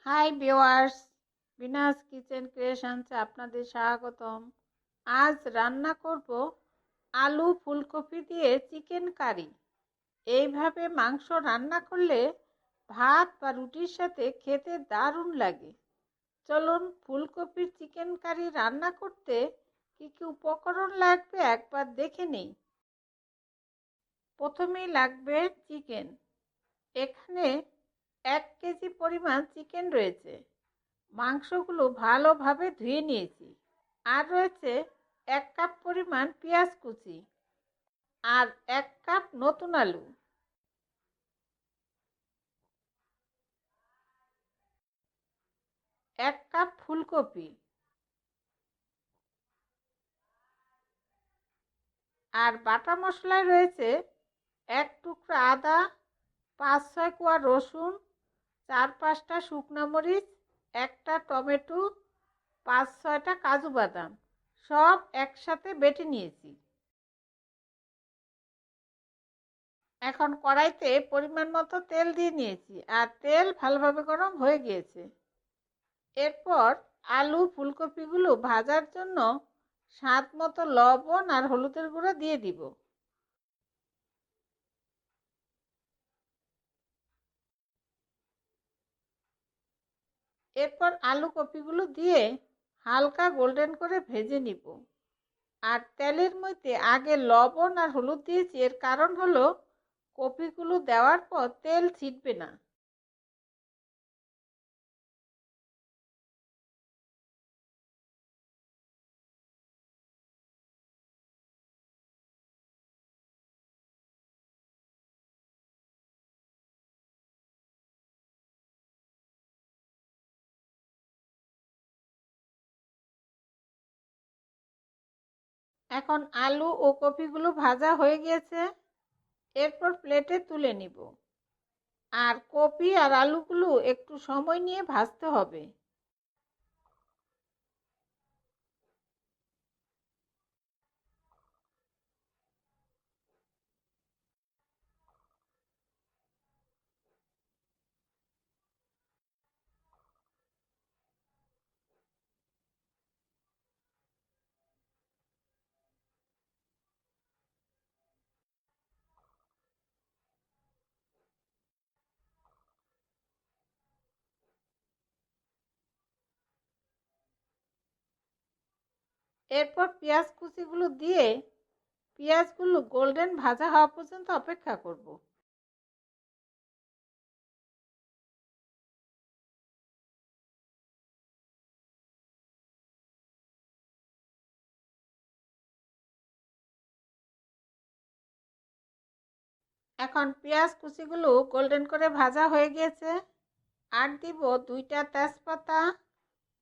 Hi viewers, Binas kitchen ক্রিয়েশনসে আপনাদের স্বাগতম। আজ রান্না করব আলু ফুলকপি দিয়ে চিকেন কারি। এইভাবে মাংস রান্না করলে ভাত বা রুটির সাথে খেতে দারুণ লাগে। চলুন ফুলকপির চিকেন কারি রান্না করতে কী কী উপকরণ লাগবে একবার দেখে নেই। প্রথমেই লাগবে চিকেন। এখানে 1 কেজি পরিমাণ চিকেন রয়েছে। মাংসগুলো ভালোভাবে ধুয়ে নিয়েছি। আর রয়েছে 1 কাপ পরিমাণ পেঁয়াজ কুচি আর 1 কাপ নতুন আলু, 1 কাপ ফুলকপি আর বাটা মশলায় রয়েছে 1 টুকরা আদা, 5-6 কোয়া রসুন, 4-5টা শুকনো মরিচ, 1টা টমেটো, 5-6টা কাজু বাদাম, সব একসাথে বেটে নিয়েছি। এখন কড়াইতে পরিমাণ মতো তেল দিয়ে নিয়েছি আর তেল ভালোভাবে গরম হয়ে গিয়েছে। এরপর আলু ফুলকপিগুলো ভাজার জন্য স্বাদ মতো লবণ আর হলুদের গুঁড়ো দিয়ে দিব। এরপর আলু কপিগুলো দিয়ে হালকা গোল্ডেন করে ভেজে নিব। আর তেলের মধ্যে আগে লবণ আর হলুদ দিয়েছি, এর কারণ হলো কপিগুলো দেওয়ার পর তেল ছিটবে না। এখন আলু ও কপিগুলো ভাজা হয়ে গিয়েছে। এরপর প্লেটে তুলে নিব। আর কপি আর আলুগুলো একটু সময় নিয়ে ভাজতে হবে। এরপর পেঁয়াজ কুচিগুলো দিয়ে পেঁয়াজগুলো গোল্ডেন ভাজা হওয়া পর্যন্ত অপেক্ষা করব। এখন পেঁয়াজ কুচিগুলো গোল্ডেন করে ভাজা হয়ে গিয়েছে। আর দিব 2টা তেজপাতা,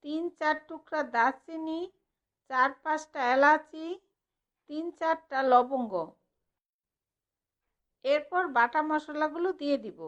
3-4 টুকরা দারচিনি, 4-5টা এলাচি, 3-4টা লবঙ্গ। এরপর বাটা মশলাগুলো দিয়ে দিব।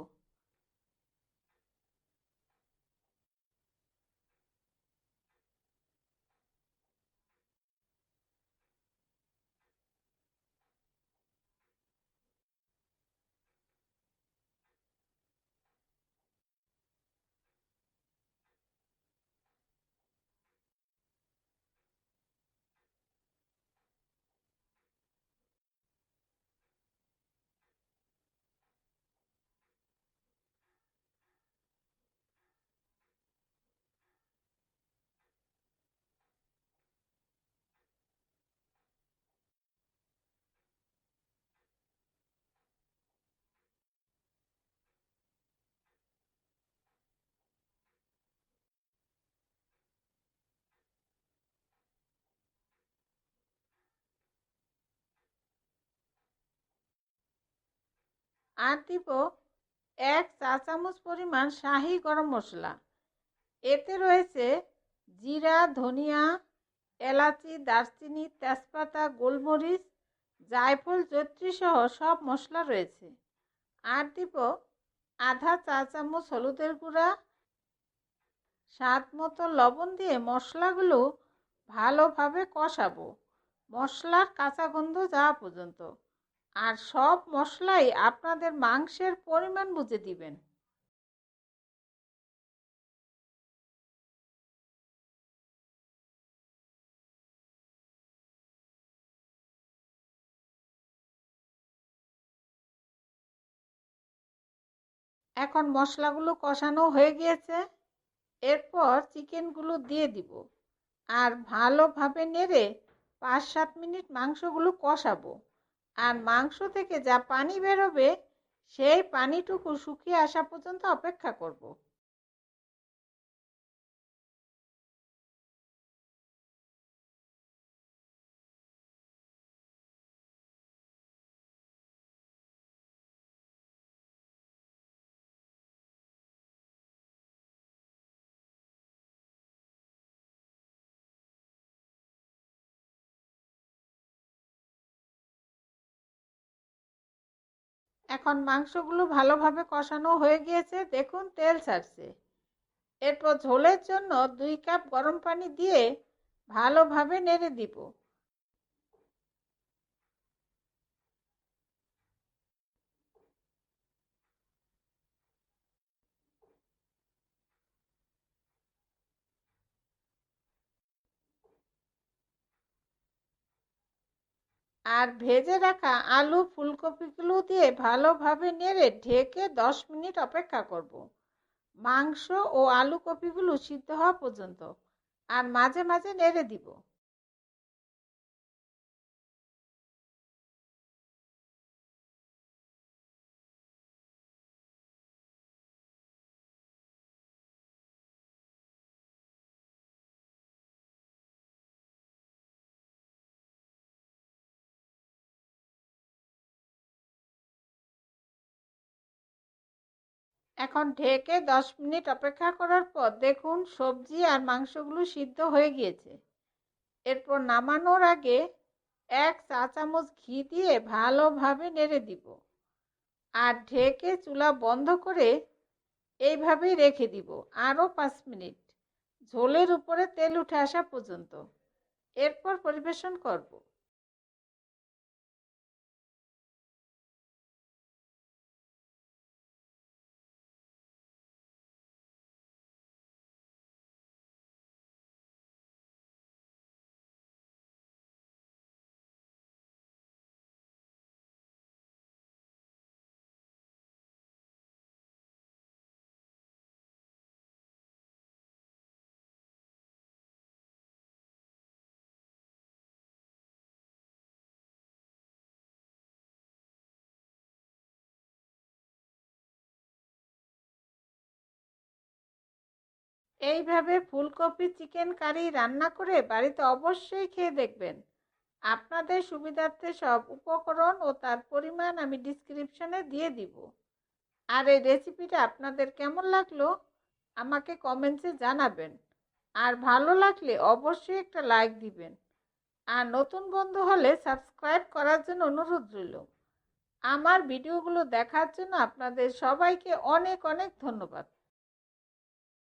আর দিব 1 চা চামচ পরিমাণ শাহি গরম মশলা। এতে রয়েছে জিরা, ধনিয়া, এলাচি, দারচিনি, তেজপাতা, গোলমরিচ, জায়ফল, জয়িত্রী সহ সব মশলা রয়েছে। আর দিব আধা চা চামচ হলুদের গুঁড়া, স্বাদ মতো লবণ দিয়ে মশলাগুলো ভালোভাবে কষাবো, মশলার কাঁচা গন্ধ যাওয়া পর্যন্ত। আর সব মশলাই আপনাদের মাংসের পরিমাণ বুঝে দিবেন। এখন মশলাগুলো কষানো হয়ে গিয়েছে। এরপর চিকেনগুলো দিয়ে দিব আর ভালোভাবে নেড়ে 5-7 মিনিট মাংসগুলো কষাবো। আর মাংস থেকে যা পানি বেরোবে সেই পানিটুকু শুকিয়ে আসা পর্যন্ত অপেক্ষা করব। এখন মাংসগুলো ভালোভাবে কষানো হয়ে গিয়েছে, দেখুন তেল ছাড়ছে। এরপর ঝোলের জন্য 2 কাপ গরম পানি দিয়ে ভালোভাবে নেড়ে দিব। আর ভেজে রাখা আলু ফুলকপিগুলো দিয়ে ভালোভাবে নেড়ে ঢেকে 10 মিনিট অপেক্ষা করব মাংস ও আলু কপিগুলো সিদ্ধ হওয়া পর্যন্ত। আর মাঝে মাঝে নেড়ে দিব। এখন ঢেকে 10 মিনিট অপেক্ষা করার পর দেখুন সবজি আর মাংসগুলো সিদ্ধ হয়ে গিয়েছে। এরপর নামানোর আগে 1 চা চামচ ঘি দিয়ে ভালোভাবে নেড়ে দিব আর ঢেকে চুলা বন্ধ করে এইভাবেই রেখে দিব আরও 5 মিনিট, ঝোলের উপরে তেল উঠে আসা পর্যন্ত। এরপর পরিবেশন করব। এইভাবে ফুলকপি চিকেন কারি রান্না করে বাড়িতে অবশ্যই খেয়ে দেখবেন। আপনাদের সুবিধার্থে সব উপকরণ ও তার পরিমাণ আমি ডিসক্রিপশনে দিয়ে দিব। আর এই রেসিপিটা আপনাদের কেমন লাগলো আমাকে কমেন্টসে জানাবেন। আর ভালো লাগলে অবশ্যই একটা লাইক দিবেন। আর নতুন বন্ধু হলে সাবস্ক্রাইব করার জন্য অনুরোধ রইল। আমার ভিডিওগুলো দেখার জন্য আপনাদের সবাইকে অনেক অনেক ধন্যবাদ।